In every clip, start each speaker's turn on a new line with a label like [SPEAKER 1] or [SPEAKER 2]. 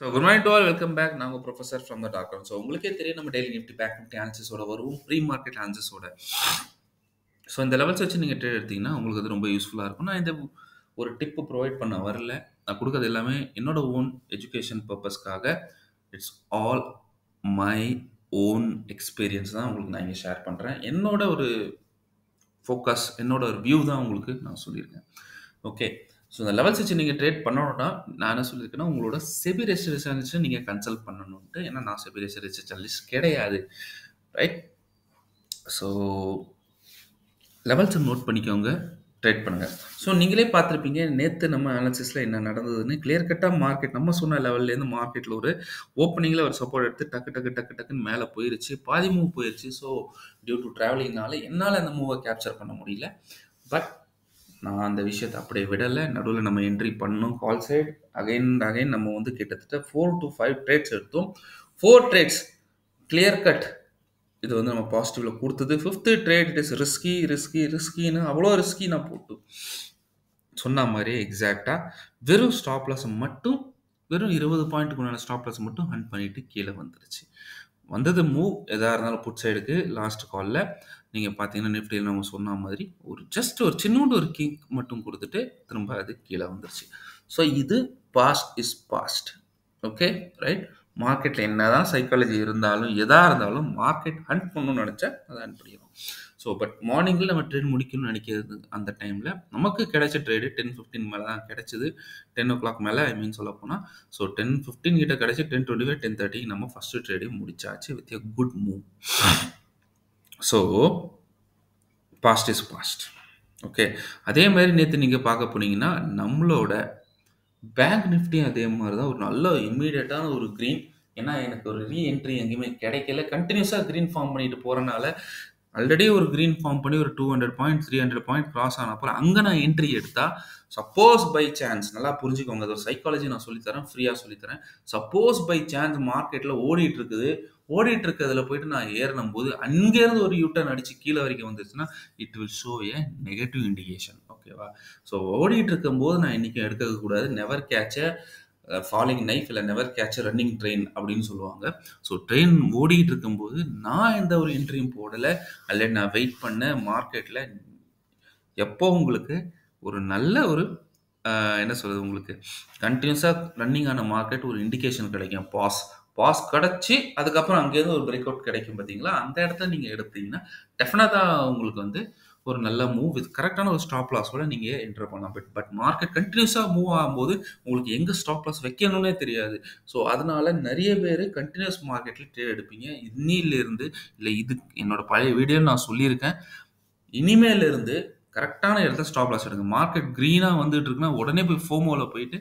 [SPEAKER 1] So good morning to all welcome back. நாங்கள் professor from the talk. So உங்களுக்கே தெரியும் நம்ம டெய்லி நிஃப்டி பேக் நிஃப்டி ஆன்சர்ஸோட வருவோம், ப்ரீ மார்க்கெட் ஆன்சர்ஸோட. ஸோ இந்த லெவல்ஸ் வச்சு நீங்கள் ட்ரேட் எடுத்தீங்கன்னா உங்களுக்கு அது ரொம்ப யூஸ்ஃபுல்லாக இருக்கும். நான் இந்த ஒரு டிப்பு ப்ரொவைட் பண்ண வரல. நான் கொடுக்கறது எல்லாமே என்னோட ஓன் எஜுகேஷன் பர்பஸ்க்காக. It's all my own experience தான் உங்களுக்கு நான் இங்கே ஷேர் பண்ணுறேன். என்னோட ஒரு ஃபோக்கஸ், என்னோட ஒரு வியூ தான் உங்களுக்கு நான் சொல்லியிருக்கேன். ஓகே, ஸோ இந்த லெவல்ஸ் வச்சு நீங்கள் ட்ரேட் பண்ணணும்னா நான் என்ன சொல்லியிருக்கேன்னா உங்களோட செபி ரெஜிஸ்ட்ரேஷன் நீங்கள் கன்சல்ட் பண்ணணுன்ட்டு. ஏன்னா நான் செபி ரெஜிஸ்ட்ரேஷன் கிடையாது, ரைட்? ஸோ லெவல்ஸை நோட் பண்ணிக்கோங்க, ட்ரேட் பண்ணுங்கள். ஸோ நீங்களே பார்த்துருப்பீங்க நேற்று நம்ம அனாலிசிஸில் என்ன நடந்ததுன்னு. கிளியர் கட்டாக மார்க்கெட் நம்ம சொன்ன லெவல்லேருந்து மார்க்கெட்டில் ஒரு ஓப்பனிங்கில் ஒரு சப்போர்ட் எடுத்து டக்குன்னு மேலே போயிருச்சு, பாதி மூவ் போயிருச்சு. ஸோ டியூ டு ட்ராவலிங்னால என்னால் அந்த மூவை கேப்சர் பண்ண முடியல. பட் நான் அந்த விஷயத்தை அப்படியே விடலை. நடுவில் நம்ம என்ட்ரி பண்ணோம் கால் சைடு. அகைன் நம்ம வந்து கிட்டத்தட்ட 4 to 5 ட்ரேட்ஸ் எடுத்தோம். 4 ட்ரேட்ஸ் கிளியர் கட் இது வந்து நம்ம பாசிட்டிவ்ல கொடுத்தது. 5th ட்ரேட் இட் இஸ் ரிஸ்கின்னு அவ்வளோ ரிஸ்கி நான் போட்டு சொன்ன மாதிரியே எக்ஸாக்டாக வெறும் ஸ்டாப் லாஸ் மட்டும், வெறும் 20 பாயிண்ட்டுக்குண்டான ஸ்டாப் லாஸ் மட்டும் ஹண்ட் பண்ணிட்டு கீழே வந்துருச்சு. வந்தது மூவ் எதாக இருந்தாலும் புட் சைடுக்கு. லாஸ்ட் காலில் நீங்கள் பார்த்தீங்கன்னா நிஃப்டியில் நம்ம சொன்ன மாதிரி ஒரு ஜஸ்ட் ஒரு சின்னோண்டு ஒரு கிக் மட்டும் கொடுத்துட்டு திரும்ப அது கீழே வந்துருச்சு. ஸோ இது past is past. Okay, right? மார்க்கெட்டில் என்ன தான் சைக்காலஜி இருந்தாலும் எதாக இருந்தாலும் மார்க்கெட் ஹண்ட் பண்ணணும்னு நினச்சா அதை ஹண்ட் பண்ணிடும். ஸோ பட் மார்னிங்கில் நம்ம ட்ரேட் முடிக்கணும்னு நினைக்கிறது அந்த டைமில் நமக்கு கிடைச்ச ட்ரேடு 10:15 மேலே தான் கிடைச்சிது. 10 o'clock மேலே சொல்ல போனால். ஸோ 10:15 கிட்ட கிடச்சி 10:25 10:30 நம்ம ஃபஸ்ட்டு ட்ரேடையும் முடிச்சாச்சு with a good move. So past is past. Okay, அதே மாதிரி நேற்று நீங்கள் பார்க்க போனீங்கன்னா நம்மளோட பேங்க் நிஃப்டி அதே மாதிரி தான் ஒரு நல்ல இம்மீடியட்டான ஒரு க்ரீன். ஏன்னா எனக்கு ஒரு ரீஎன்ட்ரி எங்கேயுமே கிடைக்கல. கண்டினியூஸாக க்ரீன் ஃபார்ம் பண்ணிட்டு போகிறனால ஆல்ரெடி ஒரு க்ரீன் ஃபார்ம் பண்ணி ஒரு 200 பாயிண்ட் 300 பாயிண்ட் கிராஸ் ஆன அப்புறம் அங்கே நான் என்ட்ரி எடுத்தா சப்போஸ் பை சான்ஸ், நல்லா புரிஞ்சுக்கோங்க, அது ஒரு சைக்காலஜி நான் சொல்லித்தரேன், ஃப்ரீயாக சொல்லித்தரேன். சப்போஸ் பை சான்ஸ் மார்க்கெட்டில் ஓடிட்டு இருக்கிறதுல போயிட்டு நான் ஏறணும் போது அங்கேருந்து ஒரு யூட்டர்ன் அடிச்சு கீழே வரைக்கும் வந்துருச்சுன்னா it will show A negative indication. ஓகேவா? ஸோ ஓடிட்டு இருக்கும்போது நான் இன்றைக்கி எடுக்கக்கூடாது. நெவர் கேட்ச ஃபாலிங் நைஃப் இல்லை நெவர் கேட்ச் ரன்னிங் ட்ரெயின் அப்படின்னு சொல்லுவாங்க. ஸோ ட்ரெயின் ஓடிட்டு இருக்கும்போது நான் எந்த ஒரு என்ட்ரியும் போடலை, அல்ல நான் வெயிட் பண்ண மார்க்கெட்டில். எப்போ உங்களுக்கு ஒரு நல்ல ஒரு என்ன சொல்கிறது, உங்களுக்கு கண்டினியூஸாக ரன்னிங் ஆன மார்க்கெட் ஒரு இண்டிகேஷன் கிடைக்கும். பாஸ் கிடச்சி அதுக்கப்புறம் அங்கேருந்து ஒரு பிரேக் அவுட் கிடைக்கும் பார்த்தீங்களா? அந்த இடத்த நீங்கள் எடுத்தீங்கன்னா டெஃபினட்டாக உங்களுக்கு வந்து ஒரு நல்ல மூவ் வித் கரெக்டான ஒரு ஸ்டாப் லாஸோட நீங்கள் என்டர் பண்ணலாம். பட் மார்க்கெட் கண்டினியூஸாக மூவ் ஆகும்போது உங்களுக்கு எங்கே ஸ்டாப் லாஸ் வைக்கணும்னே தெரியாது. ஸோ அதனால நிறைய பேர் கண்டினியூஸ் மார்க்கெட்டில் ட்ரேட் எடுப்பீங்க. இன்னிலிருந்து இல்லை, இது என்னோட பழைய வீடியோ நான் சொல்லியிருக்கேன், இனிமேலிருந்து கரெக்டான இடத்துல ஸ்டாப் லாஸ் எடுங்க. மார்க்கெட் க்ரீனாக வந்துட்டு இருக்குன்னா உடனே போய் ஃபோமோவில் போயிட்டு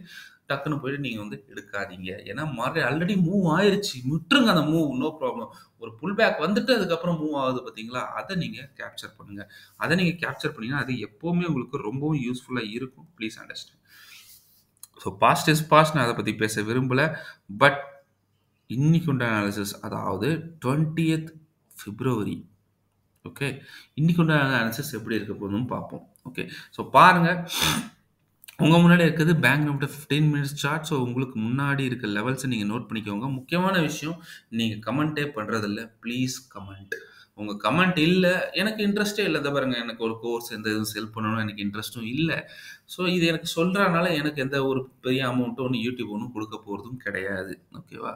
[SPEAKER 1] டக்குன்னு போயிட்டு நீங்கள் வந்து எடுக்காதீங்க. ஏன்னா மார்க்கெட் ஆல்ரெடி மூவ் ஆயிடுச்சு, விட்டுருங்க அந்த மூவ், நோ ப்ராப்ளம். ஒரு புல் பேக் வந்துட்டு அதுக்கப்புறம் மூவ் ஆகுது பார்த்தீங்களா, அதை நீங்கள் கேப்சர் பண்ணுங்கள். அதை நீங்கள் கேப்சர் பண்ணிங்கன்னா அது எப்போவுமே உங்களுக்கு ரொம்பவும் யூஸ்ஃபுல்லாக இருக்கும். Please understand. So past is past, நான் அதை பற்றி பேச விரும்பலை. பட் இன்னைக்கு உண்டான அனாலிசிஸ், அதாவது 20th February, ஓகே, இன்னைக்கு உண்டான அனாலிசிஸ் எப்படி இருக்க போதுன்னு பார்ப்போம். ஓகே, ஸோ பாருங்கள், உங்கள் முன்னாடி இருக்குது bank Nifty 15 minutes chart. So உங்களுக்கு முன்னாடி இருக்க லெவல்ஸை நீங்கள் நோட் பண்ணிக்கோங்க. முக்கியமான விஷயம், நீங்கள் கமெண்ட்டே பண்ணுறதில்ல. Please comment. உங்கள் கமெண்ட் இல்லை, எனக்கு இன்ட்ரெஸ்ட்டே இல்லை. இதை பாருங்கள், எனக்கு ஒரு கோர்ஸ் எந்த இதுவும் செல் பண்ணணும்னு எனக்கு இன்ட்ரெஸ்ட்டும் இல்லை. ஸோ இது எனக்கு சொல்கிறனால எனக்கு எந்த ஒரு பெரிய அமௌண்ட்டும் ஒன்று யூடியூப் ஒன்றும் கொடுக்க போகிறதும் கிடையாது. ஓகேவா?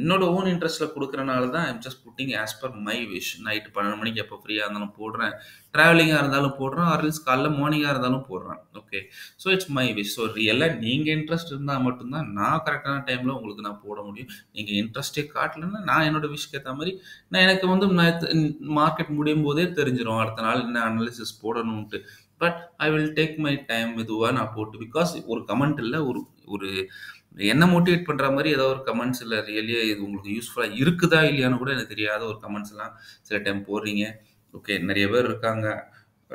[SPEAKER 1] என்னோட ஓன் இன்ட்ரெஸ்ட்டில் கொடுக்குறனால தான் I'm just putting as per my wish. Night 12 மணிக்கு எப்போ ஃப்ரீயாக இருந்தாலும் போடுறேன், ட்ராவலிங்காக இருந்தாலும் போடுறேன், ஆர்எல்ஸ் காலைல மார்னிங்காக இருந்தாலும் போடுறேன். Okay, so it's my wish. So ரியலாக நீங்கள் இன்ட்ரெஸ்ட் இருந்தால் மட்டும்தான் நான் கரெக்டான டைமில் உங்களுக்கு நான் போட முடியும். நீங்கள் இன்ட்ரெஸ்ட்டே காட்டலைன்னா நான் என்னோட விஷயக்கு ஏற்ற மாதிரி எனக்கு வந்து மார்க்கெட் முடியும் போதே தெரிஞ்சிடும் அடுத்த நாள் என்ன அனாலிசிஸ் போடணும்ட்டு. But I will take my time மெதுவாக நான் போட்டு. பிகாஸ் ஒரு கமெண்ட் இல்லை, ஒரு என்ன மோட்டிவேட் பண்ணுற மாதிரி ஏதோ ஒரு கமெண்ட்ஸ் இல்லை, ரியலியாக இது உங்களுக்கு யூஸ்ஃபுல்லாக இருக்குதா இல்லையான்னு கூட எனக்கு தெரியாத ஒரு கமெண்ட்ஸ் எல்லாம் சில டைம் போடுறீங்க. ஓகே, நிறைய பேர் இருக்காங்க,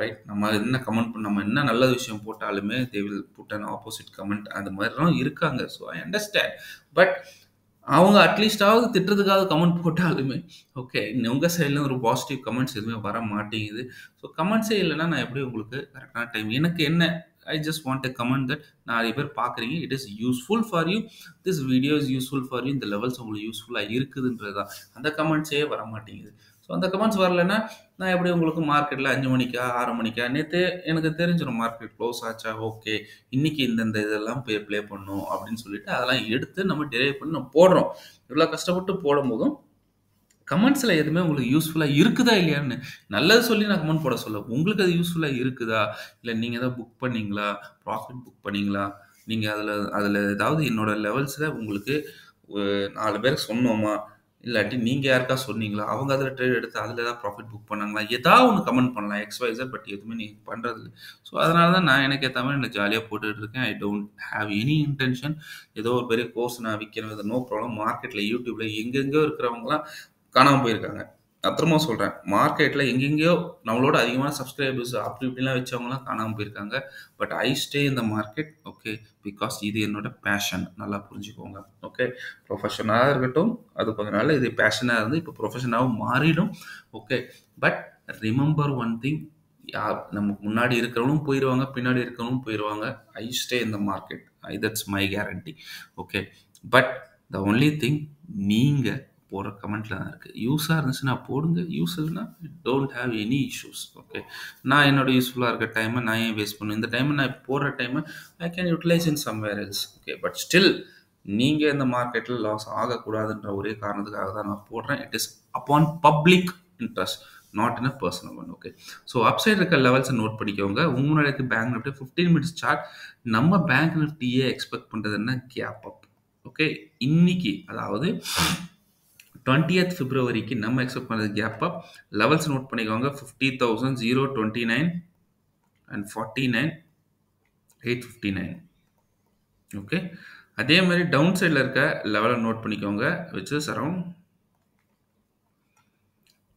[SPEAKER 1] ரைட்? நம்ம என்ன கமெண்ட் பண்ண, நம்ம என்ன நல்ல விஷயம் போட்டாலுமே they will put an opposite comment, அந்த மாதிரிலாம் இருக்காங்க. So I understand. பட் அவங்க அட்லீஸ்டாவது திட்டுறதுக்காக கமெண்ட் போட்டாலுமே ஓகே, உங்கள் சைடில் ஒரு பாசிட்டிவ் கமெண்ட்ஸ் எதுவுமே வர மாட்டேங்குது. ஸோ கமெண்ட்ஸே இல்லைன்னா நான் எப்படி உங்களுக்கு கரெக்டான டைம், எனக்கு என்ன I just want to comment that நிறைய பேர் பார்க்குறீங்க. It is useful for you. This video is useful for you. இந்த லெவல்ஸ் உங்களுக்கு யூஸ்ஃபுல்லாக இருக்குதுன்றது தான். அந்த கமெண்ட்ஸே வர மாட்டேங்குது. ஸோ அந்த கமெண்ட்ஸ் வரலைன்னா நான் எப்படி உங்களுக்கு மார்க்கெட்டில் 5 மணிக்கா 6 மணிக்கா நேற்று எனக்கு தெரிஞ்சிடும் மார்க்கெட் க்ளோஸ் ஆச்சா, ஓகே இன்னைக்கு இந்தந்த இதெல்லாம் போய் ப்ளே பண்ணும் அப்படின்னு சொல்லிட்டு அதெல்லாம் எடுத்து நம்ம டிரைவ் பண்ணி நம்ம போடுறோம். இவ்வளோ கஷ்டப்பட்டு போடும்போதும் கமெண்ட்ஸில் எதுவுமே உங்களுக்கு யூஸ்ஃபுல்லாக இருக்குதா இல்லையான்னு நல்லது சொல்லி நான் கமெண்ட் போட சொல்ல, உங்களுக்கு அது யூஸ்ஃபுல்லாக இருக்குதா, இல்லை நீங்கள் எதாவது புக் பண்ணீங்களா, ப்ராஃபிட் புக் பண்ணீங்களா, நீங்கள் அதில் ஏதாவது என்னோட லெவல்ஸில் உங்களுக்கு 4 பேர் சொன்னோமா, இல்லாட்டி நீங்கள் யாருக்கா சொன்னீங்களா, அவங்க அதில் ட்ரேட் எடுத்து அதில் ஏதாவது ப்ராஃபிட் புக் பண்ணாங்களா, ஏதாவது ஒன்று கமெண்ட் பண்ணலாம் XYZ. பட் எதுவுமே நீங்கள் பண்ணுறது இல்லை. ஸோ அதனால தான் நான் எனக்கு ஏற்ற மாதிரி நான் ஜாலியாக போட்டுட்டு இருக்கேன். I don't have any intention ஏதோ ஒரு பெரிய கோர்ஸ் நான் விற்கிறேன், நோ ப்ராப்ளம். மார்க்கெட்டில் யூடியூப்பில் எங்கெங்கேயோ இருக்கிறவங்களாம் காணாமல் போயிருக்காங்க. அப்புறமா சொல்கிறேன், மார்க்கெட்டில் எங்கெங்கேயோ நம்மளோட அதிகமான சப்ஸ்கிரைபர்ஸ் அப்படி இப்படிலாம் வச்சவங்களாம் காணாமல் போயிருக்காங்க. பட் ஐ ஸ்டே இந்த மார்க்கெட், ஓகே, பிகாஸ் இது என்னோட பேஷன். நல்லா புரிஞ்சுக்கோங்க, ஓகே. ப்ரொஃபஷனாக இருக்கட்டும், அது கொஞ்சம் நாள் இது பேஷனாக இருந்து இப்போ ப்ரொஃபஷனாகவும் மாறிடும், okay. But remember one thing, யார் நமக்கு முன்னாடி இருக்கிறவனும் போயிடுவாங்க, பின்னாடி இருக்கிறவனும் போயிடுவாங்க. ஐ ஸ்டே இந்த market, that's my guarantee, okay. But the only thing, நீங்கள் போடுற கமெண்ட்டில் தான் இருக்குது. யூஸாக இருந்துச்சுன்னா போடுங்க, யூஸ் இல்லைன்னா don't have any issues, okay. நான் என்னோட யூஸ்ஃபுல்லாக இருக்க டைமை நான் ஏன் வேஸ்ட் பண்ணுவேன்? இந்த டைமை நான் போடுற டைமை I can utilize in somewhere else, okay. But still நீங்கள் இந்த மார்க்கெட்டில் லாஸ் ஆகக்கூடாதுன்ற ஒரே காரணத்துக்காக தான் நான் போடுறேன். It is upon public interest, not in a personal one, okay. So upside இருக்க லெவல்ஸை நோட் பண்ணிக்கோங்க. உங்களுக்கு பேங்க் நிஃப்டி 15 மினிட்ஸ் சார்ட். நம்ம பேங்க் நிஃப்டியே எக்ஸ்பெக்ட் பண்ணுறது என்ன? Gap up, okay. இன்னைக்கு அதாவது 20th February நம்ம எக்ஸ்பெக்ட் பண்ணுறது கேப் அப். லெவல்ஸ் நோட் பண்ணிக்கோங்க. 50,029 அண்ட் 49,859, ஓகே. அதே மாதிரி டவுன் சைடில் இருக்க லெவலை நோட் பண்ணிக்கோங்க, which is around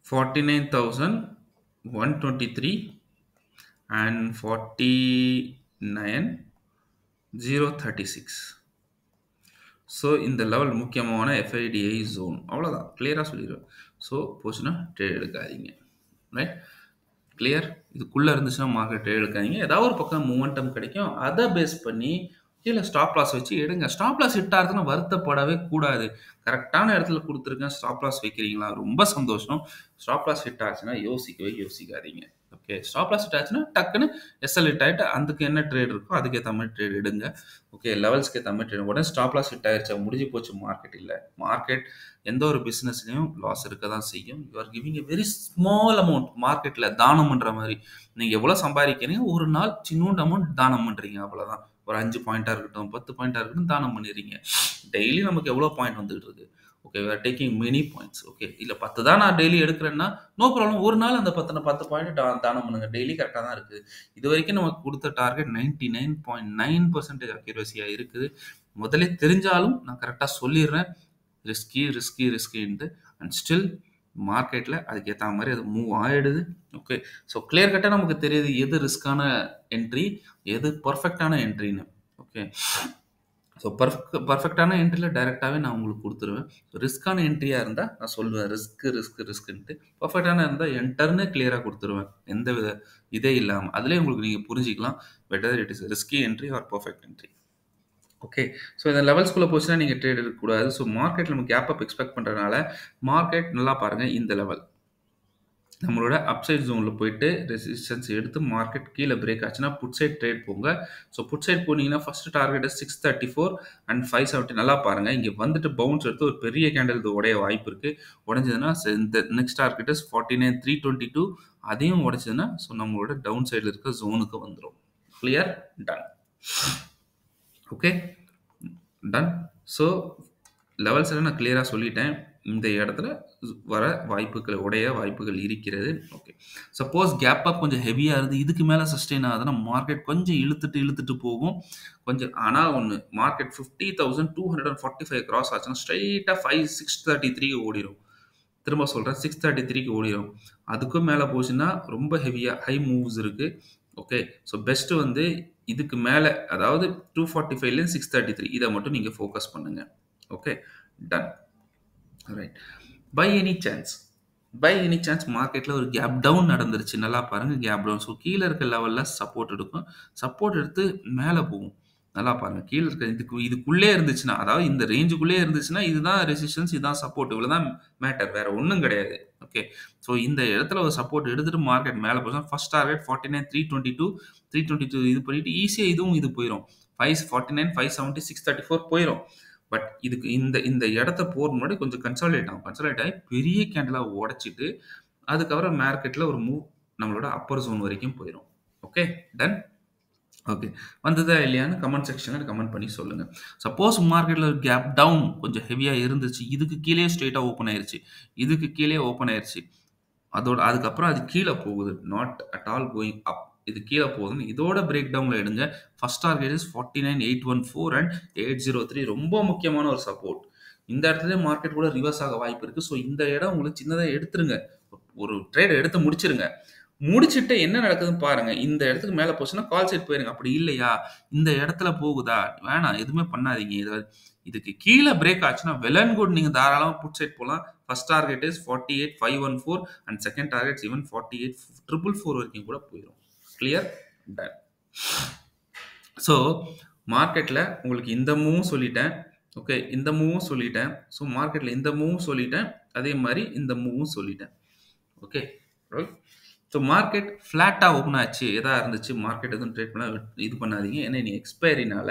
[SPEAKER 1] 49,123 and 49,036. So இந்த லெவல் முக்கியமான FIDI ஜோன். அவ்வளோதான், கிளியராக சொல்லிடுவேன். ஸோ போச்சுன்னா ட்ரேட் எடுக்காதீங்க, ரைட்? கிளியர்? இதுக்குள்ளே இருந்துச்சுன்னா மார்க்கெட் ட்ரேட் எடுக்காதீங்க. ஏதாவது ஒரு பக்கம் மூமெண்டம் கிடைக்கும், அதை பேஸ் பண்ணி கீழே ஸ்டாப் லாஸ் வச்சு எடுங்க. ஸ்டாப் லாஸ் ஹிட் ஆகுதுன்னா வருத்தப்படவே கூடாது. கரெக்டான இடத்துல கொடுத்துருக்கேன், ஸ்டாப் லாஸ் வைக்கிறீங்களா, ரொம்ப சந்தோஷம். ஸ்டாப் லாஸ் ஹிட் ஆச்சுன்னா யோசிக்காதீங்க, ஓகே. ஸ்டாப் லாஸ் ஹிட் ஆச்சுன்னா டக்குன்னு SL ஹிட் ஆகிட்டு அதுக்கு என்ன ட்ரேட் இருக்கோ அதுக்கேற்ற மாதிரி ட்ரேட் எடுங்க, ஓகே. லெவல்ஸ்க்கு ஏற்ற மாதிரி ட்ரேட். உடனே ஸ்டாப் லாஸ் ஹிட் ஆயிடுச்சா முடிஞ்சு போச்சு மார்க்கெட். இல்லை, மார்க்கெட் எந்த ஒரு பிஸ்னஸ்லையும் லாஸ் இருக்க தான் செய்யும். You are giving a very small amount. மார்க்கெட்டில் தானம் பண்ணுற மாதிரி நீங்கள் எவ்வளோ சம்பாதிக்கிறீங்க, ஒரு நாள் சின்னூண்டு அமௌண்ட் தானம் பண்ணுறீங்க, அவ்வளோதான். ஒரு 5 பாயிண்டாக இருக்கட்டும், 10 பாயிண்டாக இருக்கட்டும், தானம் பண்ணிடுறீங்க. டெய்லி நமக்கு எவ்வளோ பாயிண்ட் வந்துகிட்டு இருக்கு, okay. We are taking many points, okay. இல்லை 10 தான் நான் டெய்லி எடுக்கிறேன்னா நோ ப்ராப்ளம். ஒரு நாள் அந்த 10 பாயிண்ட் தானம் பண்ணுங்க, டெய்லி கரெக்டாக தான் இருக்குது. இது வரைக்கும் நமக்கு கொடுத்த டார்கெட் 99.9% அக்யூரஸியாக இருக்குது. முதல்ல தெரிஞ்சாலும் நான் கரெக்டாக சொல்லிடுறேன், ரிஸ்கின்ட்டு. அண்ட் ஸ்டில் மார்க்கெட்டில் அதுக்கேற்ற மாதிரி அது மூவ் ஆகிடுது, ஓகே. ஸோ கிளியர் கட்டாக நமக்கு தெரியுது எது ரிஸ்கான என்ட்ரி, எது பர்ஃபெக்டான என்ட்ரின்னு, ஓகே. ஸோ பர்ஃபெக்டான என்ட்ரியில் டைரெக்டாகவே நான் உங்களுக்கு கொடுத்துருவேன். ஸோ ரிஸ்கான என்ட்ரியாக இருந்தால் நான் சொல்லுவேன் ரிஸ்க்குன்ட்டு. பர்ஃபெக்டான இருந்தால் என்டர்னு கிளியராக கொடுத்துருவேன், எந்த வித இதே இல்லாமல். அதிலே உங்களுக்கு நீங்கள் புரிஞ்சிக்கலாம் whether it is risky entry or perfect entry, okay. So இந்த லெவல்ஸ்குள்ளே போச்சுன்னா நீங்கள் ட்ரேட் எடுக்கக்கூடாது. ஸோ மார்க்கெட்டில் நம்ம கேப் அப் எக்ஸ்பெக்ட் பண்ணுறதுனால மார்க்கெட் நல்லா பாருங்கள். இந்த லெவல் நம்மளோட அப்சைட் ஜோனில் போயிட்டு ரெசிஸ்டன்ஸ் எடுத்து மார்க்கெட் கீழே பிரேக் ஆச்சுன்னா புட் சைட் ட்ரேட் போங்க. ஸோ புட் சைட் போனீங்கன்னா ஃபர்ஸ்ட் டார்கெட் 634 அண்ட் 570. நல்லா பாருங்கள், இங்கே வந்துட்டு பவுன்ஸ் எடுத்து ஒரு பெரிய கேண்டில் இது உடைய வாய்ப்பு இருக்குது. உடஞ்சதுன்னா இந்த நெக்ஸ்ட் டார்கெட் 49,322. அதையும் உடைச்சதுன்னா ஸோ நம்மளோட டவுன் சைடில் இருக்க ஜோனுக்கு வந்துடும். Clear? Done, okay, done. So levels எல்லாம் நான் கிளியராக சொல்லிட்டேன். இந்த இடத்துல வர வாய்ப்புகள் உடைய வாய்ப்புகள் இருக்கிறது, ஓகே. சப்போஸ் கேப் அப் கொஞ்சம் ஹெவியாக இருந்து இதுக்கு மேலே சஸ்டெயின் ஆகுதுன்னா மார்க்கெட் கொஞ்சம் இழுத்துட்டு போகும் கொஞ்சம். ஆனால் ஒன்று, மார்க்கெட் 50,245 கிராஸ் ஆச்சுன்னா ஸ்ட்ரைட்டாக 633 ஓடிடும். திரும்ப சொல்கிறேன், 633 ஓடிடும். அதுக்கும் மேலே போச்சுன்னா ரொம்ப ஹெவியாக ஹை மூவ்ஸ் இருக்குது, ஓகே. ஸோ பெஸ்ட்டு வந்து இதுக்கு மேலே, அதாவது 245 633 இதை மட்டும் நீங்கள் ஃபோக்கஸ் பண்ணுங்கள், okay. Done, right. By any chance by any chance மார்க்கெட்ல ஒரு கேப் டவுன் நடந்துருச்சு. நல்லா பாருங்க கேப் டவுன். ஸோ கீழ இருக்க லெவல்ல சப்போர்ட் எடுக்கும். சப்போர்ட் எடுத்து மேல போகும். நல்லா பாருங்க. கீழ இருக்க இதுக்குள்ளே இருந்துச்சுன்னா, அதாவது இந்த ரேஞ்சுக்குள்ளே இருந்துச்சுன்னா, இதுதான் ரெசிஸ்டன்ஸ், இதுதான் சப்போர்ட். இவ்வளவுதான் மேட்டர். வேற ஒண்ணும் கிடையாது. ஓகே. ஸோ இந்த இடத்துல ஒரு சப்போர்ட் எடுத்துட்டு மார்க்கெட் மேல போச்சுன்னா, ஃபர்ஸ்ட் டார்கெட் 49,322 322 இது பண்ணிட்டு ஈஸியா இது போயிரும். 549, 570, 634 போயிரும். பட் இதுக்கு இந்த இந்த இடத்த போற முன்னாடி கொஞ்சம் கன்சாலிடேட் ஆகும். கன்சாலிடேட் ஆகி பெரிய கேண்டிலா உடைச்சிட்டு, அதுக்கப்புறம் மார்க்கெட்ல ஒரு மூவ் நம்மளோட அப்பர் ஜோன் வரைக்கும் போயிரும். ஓகே. டன். ஓகே. வந்ததா இல்லையான்னு கமெண்ட் செக்ஷன்ல கமெண்ட் பண்ணி சொல்லுங்க. சப்போஸ் மார்க்கெட்ல கேப் டவுன் கொஞ்சம் ஹெவியா இருந்துச்சு. இதுக்கு கீழயே ஸ்ட்ரெய்ட்டா ஓப்பன் ஆயிருச்சு. இதுக்கு கீழயே ஓப்பன் ஆயிருச்சு. அதுக்கப்புறம் அது கீழ போகுது. Not at all going up. இது கீழ போகுதுன்னு இதோட பிரேக் டவுன்ல எடுங்க. ஃபர்ஸ்ட் டார்கெட் இஸ் 49,814 அண்ட் 803 ரொம்ப முக்கியமான ஒரு சப்போர்ட். இந்த இடத்துல மார்க்கெட் கூட ரிவர்ஸ் ஆக வாய்ப்பு இருக்கு. ஸோ இந்த இடம் உங்களுக்கு சின்னதா எடுத்துருங்க. ஒரு ட்ரேட் எடுத்து முடிச்சிருங்க. முடிச்சுட்டு என்ன நடக்குதுன்னு பாருங்க. இந்த இடத்துக்கு மேல போச்சுன்னா கால் சைட் போயிருங்க. அப்படி இல்லையா, இந்த இடத்துல போகுதா, வேணாம் எதுவுமே பண்ணாதீங்க. இதுக்கு கீழ பிரேக் ஆச்சுன்னா வெல் அண்ட் குட். நீங்க தாராளமா புட் சைட் போலாம். First target is 48,514 and second target even 48,444 வரைக்கும் கூட போயிரும். கிளியர்? டன். ஸோ மார்க்கெட்ல உங்களுக்கு இந்த மூவும் சொல்லிட்டேன். ஓகே. இந்த மூவும் சொல்லிட்டேன். ஸோ மார்க்கெட்ல இந்த மூவும் சொல்லிட்டேன். அதே மாரி இந்த மூவும் சொல்லிட்டேன். ஓகே. ரைட். ஸோ மார்க்கெட் ஃப்ளாட்டா ஓப்பன் ஆச்சு. எதா இருந்துச்சு மார்க்கெட் எதுவும் ட்ரேட் பண்ண இது பண்ணாதீங்க. ஏன்னா இனி எக்ஸ்பைரினால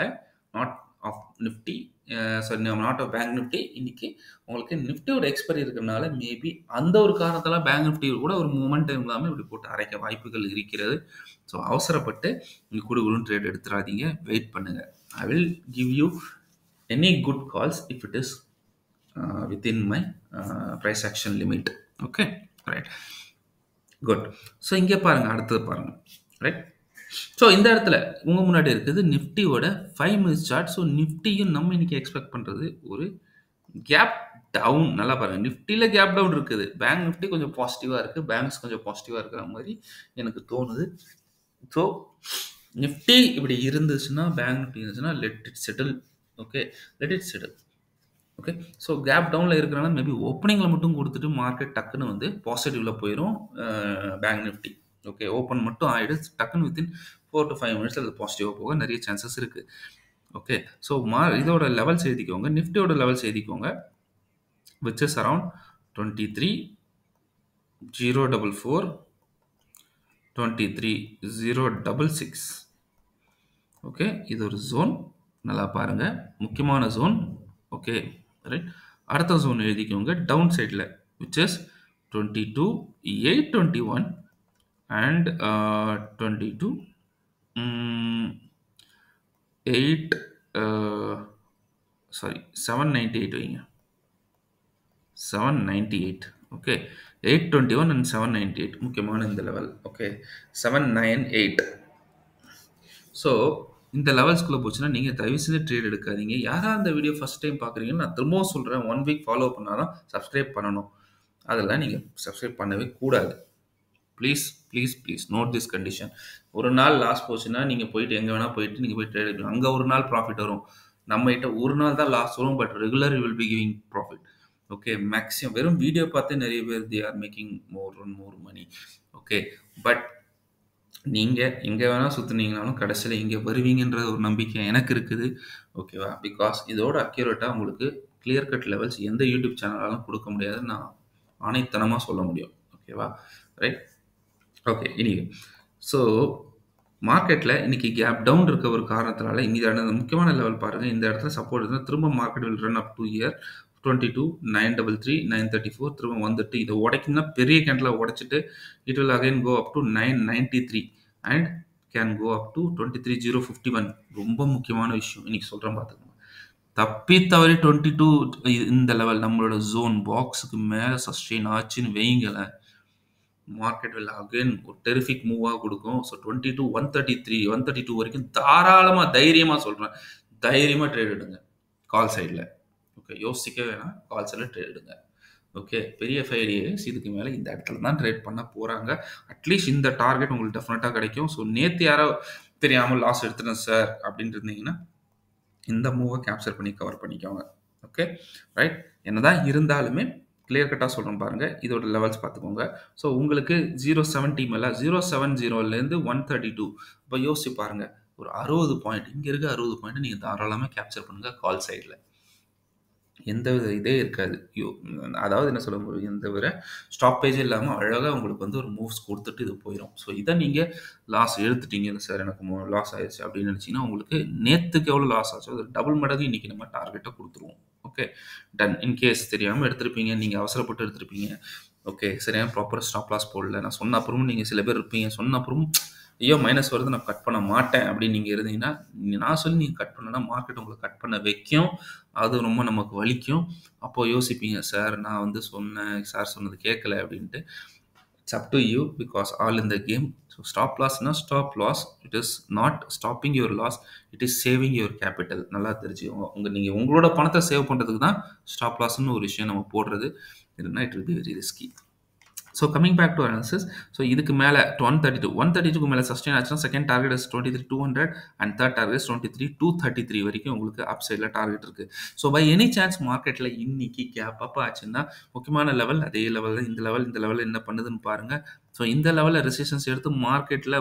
[SPEAKER 1] not of Nifty sorry not of bank Nifty இன்னைக்கு உங்களுக்கு நிஃப்டியோட எக்ஸ்பைரி இருக்கிறனால மேபி அந்த ஒரு காரணத்தால பேங்க் நிஃப்டி கூட ஒரு மூமெண்ட் இல்லாமல் இப்படி போட்டு அரைக்க வாய்ப்புகள் இருக்கிறது. ஸோ அவசரப்பட்டு நீங்கள் குடுகுடுன்னு ட்ரேட் எடுத்துடாதீங்க. வெயிட் பண்ணுங்க. I will give you any good calls if it is within my price action limit. Okay. Right. Good. So இங்கே பாருங்க. அடுத்தது பாருங்க. ரைட். ஸோ இந்த இடத்துல உங்க முன்னாடி இருக்குது நிஃப்டியோட 5 மினிட்ஸ் சார்ட். ஸோ நிஃப்டியும் நம்ம இன்னைக்கு எக்ஸ்பெக்ட் பண்றது ஒரு கேப் டவுன். நல்லா பாருங்க. நிஃப்டியில கேப் டவுன் இருக்குது. பேங்க் நிஃப்டி கொஞ்சம் பாசிட்டிவா இருக்கு. பேங்க்ஸ் கொஞ்சம் பாசிட்டிவா இருக்கிற மாதிரி எனக்கு தோணுது. ஸோ நிஃப்டி இப்படி இருந்துச்சுன்னா, பேங்க் நிஃப்டி இருந்துச்சுன்னா let it settle. Okay. Let it settle. Okay. So gap டவுன்ல இருக்கிறனால மேபி ஓப்பனிங்ல மட்டும் கொடுத்துட்டு மார்க்கெட் டக்குன்னு வந்து பாசிட்டிவ்ல போயிரும் பேங்க் நிஃப்டி. ஓகே. ஓப்பன் மட்டும் ஆயிடு டக்குன்னு வித்தின் 4 to 5 மினிட்ஸ்ல அது பாசிட்டிவா போக நிறைய சான்சஸ் இருக்கு. ஓகே. ஸோ இதோட லெவல்ஸ் எழுதிக்கோங்க. நிஃப்டியோட லெவல்ஸ் எழுதிக்கோங்க. Which is around 23,044 23,066. ஓகே. இது ஒரு ஜோன். நல்லா பாருங்க. முக்கியமான ஜோன். ஓகே. ரைட். அடுத்த ஜோன் எழுதிக்கோங்க டவுன் சைடில் விச் இஸ் 22,821 அண்ட் 22 8 சாரி 798 வைங்க. 798. ஓகே. 821 அண்ட் 798 முக்கியமான இந்த லெவல். ஓகே. 798. ஸோ இந்த லெவல்ஸ்குள்ளே போச்சுன்னா நீங்கள் தயவு செஞ்சு ட்ரேட் எடுக்காதீங்க. யாராக அந்த வீடியோ ஃபஸ்ட் டைம் பார்க்குறீங்கன்னு நான் திரும்பவும் சொல்கிறேன். 1 வீக் ஃபாலோ பண்ணால் தான் சப்ஸ்கிரைப் பண்ணணும். அதெல்லாம் நீங்கள் சப்ஸ்கிரைப் பண்ணவே கூடாது. Please please please note this condition. ஒரு நாள் லாஸ் போச்சுன்னா நீங்கள் போயிட்டு எங்கே வேணால் போயிட்டு நீங்கள் போய் ட்ரேட் எடுக்கலாம். அங்கே ஒரு நாள் ப்ராஃபிட் வரும். நம்மகிட்ட ஒரு நாள் தான் லாஸ் வரும். But regular you will be giving profit. Okay. Maximum வெறும் வீடியோ பார்த்து நிறைய பேர் they are making more money. Okay. But நீங்கள் எங்கே வேணால் சுற்றுனீங்கனாலும் கடைசியில் இங்கே வருவீங்கன்ற ஒரு நம்பிக்கை எனக்கு இருக்குது. ஓகேவா? பிகாஸ் இதோட அக்யூரேட்டாக உங்களுக்கு கிளியர் கட் லெவல்ஸ் எந்த யூடியூப் சேனலாலும் கொடுக்க முடியாதுன்னு நான் ஆணைத்தனமாக சொல்ல முடியும். ஓகேவா? ரைட். ஓகே. இனிவே ஸோ மார்க்கெட்டில் இன்னைக்கு கேப் டவுன் இருக்க ஒரு காரணத்தினால இந்த முக்கியமான லெவல் பாருங்கள். இந்த இடத்துல சப்போர்ட் இருந்தால் திரும்ப market will run up 2 year 22 933 934 திரும்ப வந்துட்டு இதை உடைக்குன்னா பெரிய கேண்டில் உடைச்சிட்டு it will again go up to 993 and can go up to 23,051. ரொம்ப முக்கியமான விஷயம் இன்னைக்கு சொல்கிறேன் பார்த்துக்கோங்க. தப்பி தவறி 22 இந்த லெவல் நம்மளோட ஜோன் பாக்ஸுக்கு மேலே சஸ்டெயின் ஆச்சுன்னு வைங்களேன், மார்க்கெட் வில் அகைன் ஒரு டெரிஃபிக் மூவாக கொடுக்கும். ஸோ 22 133 132 வரைக்கும் தாராளமாக தைரியமாக சொல்கிறேன், தைரியமாக ட்ரேட் எடுங்க கால் சைடில். ஓகே. யோசிக்க வேணாம். கால் சைடில் ட்ரேட் எடுங்க. ஓகே. பெரிய 5 days இதுக்கு மேலே இந்த இடத்துல தான் ட்ரேட் பண்ண போகிறாங்க. அட்லீஸ்ட் இந்த டார்கெட் உங்களுக்கு டெஃபினட்டாக கிடைக்கும். ஸோ நேற்று யாரோ தெரியாமல் லாஸ் எடுத்துட்டேன் சார் அப்படின்ட்டு இருந்தீங்கன்னா இந்த மூவை கேப்சர் பண்ணி கவர் பண்ணிக்கோங்க. ஓகே. ரைட். என்னதான் இருந்தாலுமே கிளியர் கட்டாக சொல்கிறேன் பாருங்கள். இதோட லெவல்ஸ் பார்த்துக்கோங்க. ஸோ உங்களுக்கு 070 மேலே 070லேருந்து 132 இப்போ யோசிச்சு பாருங்கள். ஒரு 60 பாயிண்ட் இங்கே இருக்க 60 பாயிண்ட் நீங்கள் தாராளமாக கேப்சர் பண்ணுங்கள் கால் சைடில். எந்த வித இதே இருக்காது. அதாவது என்ன சொல்ல முடியும், எந்த வித ஸ்டாப்பேஜே இல்லாமல் அழகாக உங்களுக்கு வந்து ஒரு மூவ்ஸ் கொடுத்துட்டு இது போயிடும். ஸோ இதை நீங்கள் லாஸ் எடுத்துட்டீங்க சார் எனக்கு லாஸ் ஆயிடுச்சு அப்படின்னு நினச்சிங்கன்னா உங்களுக்கு நேற்றுக்கு எவ்வளோ லாஸ் ஆச்சோ அது டபுள் மடங்கு இன்றைக்கி நம்ம டார்கெட்டை கொடுத்துருவோம். Okay done. இன்கேஸ் தெரியாமல் எடுத்திருப்பீங்க, நீங்கள் அவசரப்பட்டு எடுத்திருப்பீங்க, ஓகே சரியான ப்ராப்பர் ஸ்டாப் லாஸ் போடல, நான் சொன்ன அப்புறமும் நீங்கள் சில பேர் இருப்பீங்க சொன்ன அப்புறமும் ஐயோ மைனஸ் வருது நான் கட் பண்ண மாட்டேன் அப்படின்னு நீங்கள் இருந்தீங்கன்னா, நான் சொல்லி நீங்கள் கட் பண்ணனா மார்க்கெட் உங்களை கட் பண்ண வைக்கும். அது ரொம்ப நமக்கு வலிக்கும். அப்போது யோசிப்பீங்க சார் நான் வந்து சொன்னேன், சார் சொன்னது கேட்கல அப்படின்ட்டு. It's up to you because all in the game. So stop லாஸ்னா stop loss. It is not stopping your loss, it is saving your capital. நல்லா தெரிஞ்சுக்கோங்க. நீங்கள் உங்களோட பணத்தை சேவ் பண்ணுறதுக்கு தான் ஸ்டாப் லாஸ்ன்னு ஒரு விஷயம் நம்ம போடுறது. இல்லைன்னா it will be very risky. So coming back to analysis. So இதுக்கு மேலே 132க்கு மேலே சஸ்டெயின் ஆச்சுன்னா second target is 23,200 and third target 23,233 வரைக்கும் உங்களுக்கு அப் சைடில் டார்கெட் இருக்குது. ஸோ பை எனி சான்ஸ் மார்க்கெட்டில் இன்னைக்கு கேப் அப் ஆச்சுன்னா முக்கியமான லெவல் அதே லெவலில் இந்த லெவலில் என்ன பண்ணுதுன்னு பாருங்கள். ஸோ இந்த லெவலில் ரெசிஸ்டன்ஸ் எடுத்து மார்க்கெட்டில்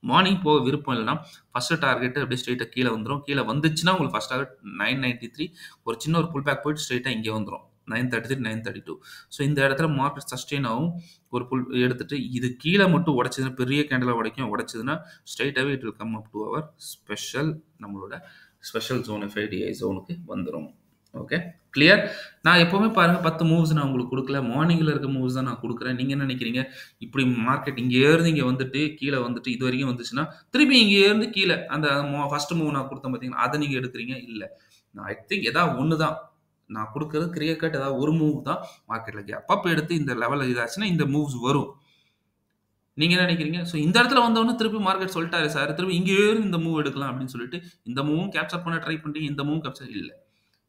[SPEAKER 1] மார்னிங் போக விருப்பம் இல்லைன்னா ஃபஸ்ட்டு டார்கெட்டு அப்படியே ஸ்ட்ரெயிட்டாக கீழே வந்துடும். கீழே வந்துச்சுன்னா உங்களுக்கு ஃபஸ்ட் டார்கெட் 993, ஒரு சின்ன ஒரு புல் பேக் போயிட்டு ஸ்ட்ரெயிட்டாக இங்கே வந்துடும் 933, 932. ஸோ இந்த இடத்துல மார்க்கெட் சஸ்டெயின் ஆகும். ஒரு புல் எடுத்துட்டு இது கீழே மட்டும் உடைச்சதுன்னா பெரிய கேண்டலாக உடைச்சதுன்னா ஸ்ட்ரெயிட்டாகவே it will come up to our நம்மளோட ஸ்பெஷல் ஜோன் FIDI ஜோனுக்கு வந்துடும். Okay clear. நான் எப்போவுமே பாருங்கள் 10 மூவ்ஸ் நான் உங்களுக்கு கொடுக்கல, மார்னிங்கில் இருக்க மூவ்ஸ் தான் நான் கொடுக்குறேன். நீங்கள் என்ன நினைக்கிறீங்க, இப்படி மார்க்கெட் இங்கே இருந்து இங்கே வந்துட்டு கீழே வந்துட்டு இது வரைக்கும் வந்துச்சுன்னா திருப்பி இங்கே இருந்து கீழே அந்த ஃபஸ்ட்டு மூவ் நான் கொடுத்தேன் பார்த்தீங்கன்னா அதை நீங்கள் எடுக்கிறீங்க? இல்லை, நான் ஐ திங்க் ஏதாவது ஒன்று தான் நான் கொடுக்குறது. கிளியர் கட் ஏதாவது ஒரு மூவ் தான் மார்க்கெட்டில் கேப் அப் எடுத்து இந்த லெவலில் இதாச்சுன்னா இந்த மூவ்ஸ் வரும். நீங்கள் என்ன நினைக்கிறீங்க? ஸோ இந்த இடத்துல வந்தோடனே திருப்பி மார்க்கெட் சொல்லிட்டாரு சார் திருப்பி இங்கே இந்த மூவ் எடுக்கலாம் அப்படின்னு சொல்லிட்டு இந்த மூவும் கேப்சர் பண்ண ட்ரை பண்ணுறீங்க, இந்த மூவ் கேப்சர் இல்லை.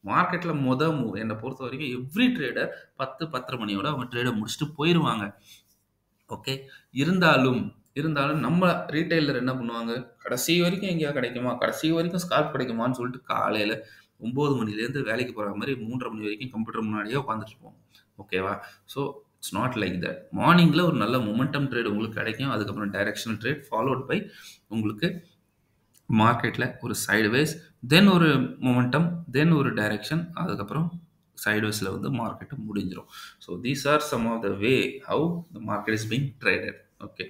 [SPEAKER 1] மார்க்கெட்டில் மூவ் என்னை பொறுத்த வரைக்கும் எவ்ரி ட்ரேடர் 10-10:30 மணியோட அவங்க ட்ரேடை முடிச்சுட்டு போயிடுவாங்க. ஓகே இருந்தாலும் நம்ம ரீட்டைலர் என்ன பண்ணுவாங்க, கடைசி வரைக்கும் எங்கேயா கிடைக்குமா, கடைசி வரைக்கும் ஸ்கால்ப் கிடைக்குமான்னு சொல்லிட்டு காலையில் 9 மணிலேருந்து வேலைக்கு போகிற மாதிரி 3:30 மணி வரைக்கும் கம்ப்யூட்டர் முன்னாடியே உட்காந்துட்டு இருப்போம். ஓகேவா? So it's not like that. மார்னிங்கில் ஒரு நல்ல மொமெண்டம் ட்ரேட் உங்களுக்கு கிடைக்கும். அதுக்கப்புறம் டைரக்ஷனல் ட்ரேட் ஃபாலோட் பை உங்களுக்கு மார்க்கெட்டில் ஒரு சைடுவேஸ், தென் ஒரு மொமெண்டம், தென் ஒரு டைரக்ஷன், அதுக்கப்புறம் சைடுவேஸில் வந்து மார்க்கெட்டு முடிஞ்சிடும். So these are some of the way how the market is being traded. Okay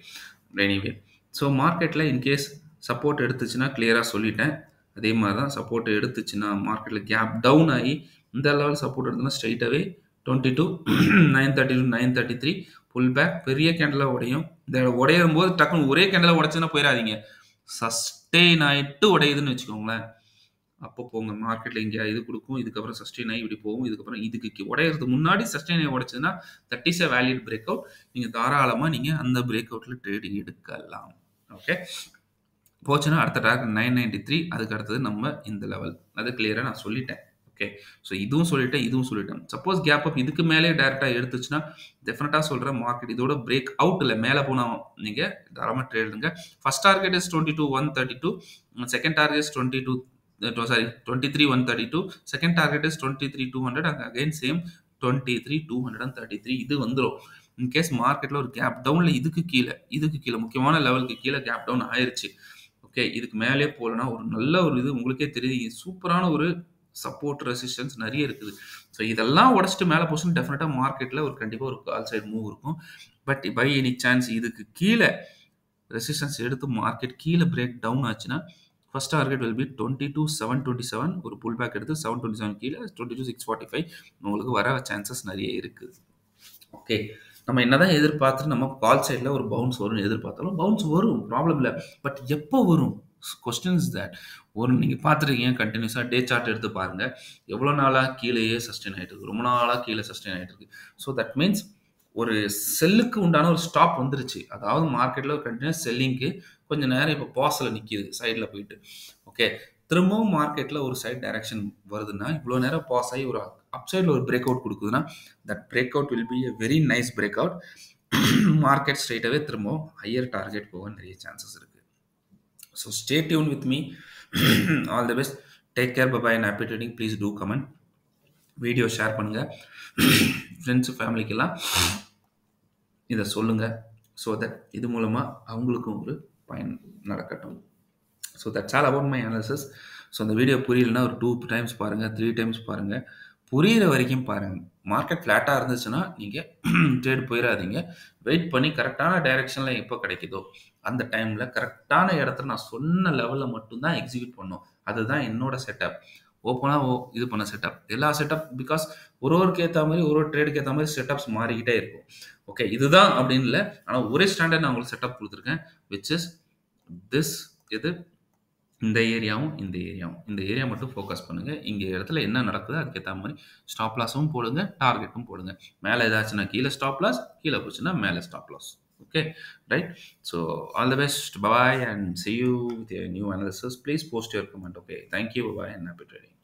[SPEAKER 1] anyway so மார்க்கெட்டில் இன்கேஸ் சப்போர்ட் எடுத்துச்சுன்னா கிளியராக சொல்லிட்டேன். அதே மாதிரி தான் சப்போர்ட் எடுத்துச்சுன்னா மார்க்கெட்டில் கேப் டவுன் ஆகி இந்த லெவல் சப்போர்ட் எடுத்துன்னா ஸ்ட்ரைட்டாகவே 22,932, 933 புல் பேக் பெரிய கேண்டலாக உடையும். இந்த உடையும் போது டக்குன்னு ஒரே கேண்டலாக உடைச்சுன்னா போயிடாதீங்க. சஸ்டெயின் ஆகிட்டு உடையுதுன்னு வச்சுக்கோங்களேன், அப்போ போங்க. மார்க்கெட்டில் இங்கே இது கொடுக்கும், இதுக்கப்புறம் சஸ்டெயின் ஆகி இப்படி போகும், இதுக்கப்புறம் இதுக்கு உடையிறதுக்கு முன்னாடி சஸ்டெயின் ஆகி உடைச்சதுன்னா that is a valid break out. நீங்கள் தாராளமாக நீங்கள் அந்த பிரேக் அவுட்டில் ட்ரேடிங் எடுக்கலாம். ஓகே போச்சுன்னா அடுத்த டார்கெட் 993, அதுக்கு அடுத்தது நம்ம இந்த லெவல், அது கிளியராக நான் சொல்லிட்டேன். ஓகே ஸோ இதுவும் சொல்லிட்டேன். சப்போஸ் கேப் அப் இதுக்கு மேலே டேரெக்டாக எடுத்துச்சுன்னா டெஃபினட்டாக சொல்கிறேன் மார்க்கெட் இதோட பிரேக் அவுட்டில் மேலே போனால் நீங்கள் தாராளமாக ட்ரேட் எடுங்க. First target is 22,132, second target is 23,132, second target is 23,200 and again same 23,233. இது வந்துடும். இன்கேஸ் மார்க்கெட்டில் ஒரு கேப் டவுனில் இதுக்கு கீழே முக்கியமான லெவலுக்கு கீழே கேப் டவுன் ஆயிடுச்சு. ஓகே இதுக்கு மேலே போகலன்னா ஒரு நல்ல ஒரு இது உங்களுக்கே தெரியுது, சூப்பரான ஒரு சப்போர்ட் ரெசிஸ்டன்ஸ் நிறைய இருக்குது. ஸோ இதெல்லாம் உடச்சிட்டு மேலே போச்சுன்னா டெஃபினட்டாக மார்க்கெட்டில் ஒரு கண்டிப்பாக ஒரு கால் சைடு மூவ் இருக்கும். பட் பை எனி சான்ஸ் இதுக்கு கீழே ரெசிஸ்டன்ஸ் எடுத்து மார்க்கெட் கீழே பிரேக் டவுன் ஆச்சுன்னா ஃபர்ஸ்ட் டார்கெட் வில் பி 22,727, ஒரு புல் பேக் எடுத்து 727 கீழே 22,645 உங்களுக்கு வர சான்சஸ் நிறைய இருக்குது. ஓகே நம்ம என்னதான் எதிர்பார்த்துட்டு நம்ம கால் சைடில் ஒரு பவுன்ஸ் வரும்னு எதிர்பார்த்தாலும் பவுன்ஸ் வரும், ப்ராப்ளம் இல்லை. பட் எப்போ வரும் கொஸ்டின் இஸ் தட். ஒரு நீங்கள் பார்த்துருக்கீங்க கண்டினியூஸாக டே சார்ட் எடுத்து பாருங்கள், எவ்வளோ நாளாக கீழேயே சஸ்டெயின் ஆகிட்டு இருக்கு, ரொம்ப நாளாக கீழே சஸ்டெயின் ஆகிட்டு இருக்கு. ஸோ தட் மீன்ஸ் ஒரு செல்லுக்கு உண்டான ஒரு ஸ்டாப் வந்துருச்சு. அதாவது மார்க்கெட்டில் ஒரு கண்டினியூஸ் செல்லிங்க்கு கொஞ்சம் நேரம் இப்போ பாஸில் நிற்கிது சைடில் போயிட்டு. ஓகே திரும்பவும் மார்க்கெட்டில் ஒரு சைட் டைரக்ஷன் வருதுன்னா இவ்வளோ நேரம் பாஸ் ஆகி ஒரு அப்சைடில் ஒரு பிரேக் அவுட் கொடுக்குதுன்னா that break out will be a very nice break out. Market ஸ்ட்ரைட்டாகவே திரும்பவும் ஹையர் டார்கெட் போக நிறைய சான்சஸ் இருக்குது. So stay tune with me. All the best. Take care. Bye bye and happy trading. Please do comment, video share பண்ணுங்கள். Friends, ஃபேமிலிக்கெல்லாம் இத சொல்லுங்க. So that இது மூலமா அவங்களுக்கும் ஒரு பயன் நடக்கட்டும். So that's all about my analysis. So அந்த வீடியோ புரியலன்னா ஒரு 2 டைம்ஸ் பாருங்க, 3 டைம்ஸ் பாருங்க. புரியிற வரைக்கும் பாருங்க. மார்க்கெட் ஃப்ளாட்டா இருந்துச்சுன்னா, நீங்க ட்ரேட் போயிறாதீங்க. வெயிட் பண்ணி கரெக்ட்டான டைரக்ஷன்ல எப்போ கிடைக்குதோ, அந்த டைம்ல கரெக்ட்டான இடத்துல நான் சொன்ன லெவல்ல மட்டும் தான் எக்ஸிக்யூட் பண்ணணும். அதுதான் என்னோட செட்டப். ஓப்பனா இது பண்ண செட்டப். எல்லா செட்டப் பிகாஸ் ஒருவருக்கு ஏத்த மாரி, ஒரு ட்ரேடுக்கு ஏத்த மாரி செட்டப்ஸ் மாறிக்கிட்டே இருக்கும். ஓகே. இதுதான் அப்படின்னு இல்ல. ஆனா ஒரே ஸ்டாண்டர்ட் நான் உங்களுக்கு செட்டப் குடுத்துருக்கேன். விச் இஸ் திஸ் எது இந்த ஏரியாவும், இந்த ஏரியாவும். இந்த ஏரியா மட்டும் ஃபோக்கஸ் பண்ணுங்க. இங்க இடத்துல என்ன நடக்குதோ அதுக்கேத்த மாரி ஸ்டாப் லாஸும் போடுங்க, டார்கெட்டும் போடுங்க. மேல ஏதாச்சுன்னா கீழ ஸ்டாப் லாஸ், கீழ போச்சுன்னா மேல stop loss. Okay. Right. So all the best. Bye-bye and see you with a new analysis. Please post your comment. Okay. Thank you. Bye-bye and happy trading.